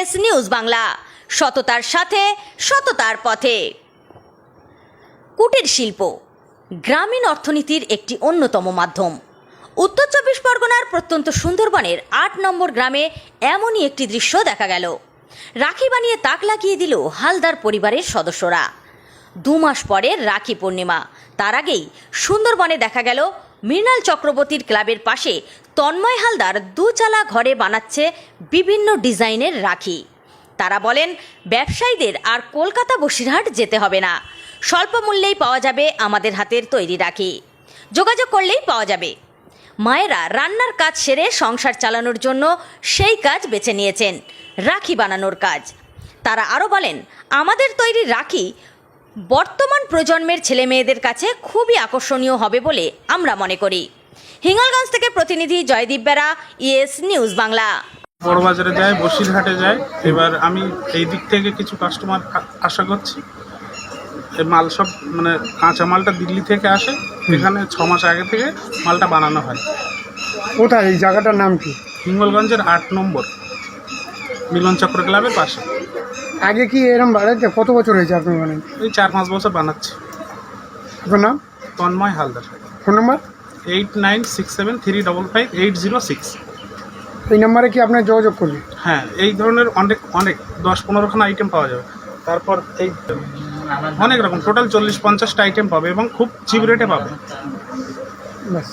ES news Bangla, সততার সাথে সততার পথে। কুটির শিল্প গ্রামীণ অর্থনীতির একটি অন্যতম মাধ্যম। উত্তর ২৪ পরগনার প্রত্যন্ত সুন্দরবনের ৮ নম্বর গ্রামে এমনই একটি দৃশ্য দেখা গেল। রাখি বানিয়ে তাক লাগিয়ে দিল হালদার পরিবারের সদস্যরা। ২ মাস পরে রাখি পূর্ণিমা, তার আগেই সুন্দরবনে দেখা গেল মৃণাল চক্রবর্তীর ক্লাবের পাশে তন্ময় হালদার ২ চালা ঘরে বানাচ্ছে বিভিন্ন ডিজাইনের রাখি। তারা বলেন, ব্যবসায়ীদের আর কলকাতা বসিরহাট যেতে হবে না, স্বল্প মূল্যেই পাওয়া যাবে আমাদের হাতের তৈরি রাখি, যোগাযোগ করলেই পাওয়া যাবে। মায়েরা রান্নার কাজ সেরে সংসার চালানোর জন্য সেই কাজ বেছে নিয়েছেন, রাখি বানানোর কাজ। তারা আরও বলেন, আমাদের তৈরি রাখি বর্তমান প্রজন্মের ছেলে মেয়েদের কাছে খুবই আকর্ষণীয় হবে বলে আমরা মনে করি। হিঙ্গলগঞ্জ থেকে প্রতিনিধি জয়দীপ বেরা, ইএস নিউজ বাংলা। বড় বাজারে যায়, বসিরহাটে যায়। এবার আমি এই দিক থেকে কিছু কাস্টমার আশা করছি। এই মাল সব মানে কাঁচা মালটা দিল্লি থেকে আসে, এখানে ৬ মাস আগে থেকে মালটা বানানো হয়। কোথায় এই জায়গাটার নাম কি? হিঙ্গলগঞ্জের ৮ নম্বর মিলন চক্র ক্লাবের পাশে। আগে কি এরকম বাড়াইতে কত বছর হয়েছে আপনি বানান? এই ৪-৫ বছর বানাচ্ছি। আপনার নাম? তন্ময় হালদার। Phone number? 8967355806। এই নাম্বারে কি আপনার যোগাযোগ করবে? হ্যাঁ, এই ধরনের অনেক ১০-১৫খানা আইটেম পাওয়া যাবে। তারপর এই অনেক রকম টোটাল ৪০-৫০টা আইটেম পাবে এবং খুব চিপ রেটে পাবে। ব্যাস।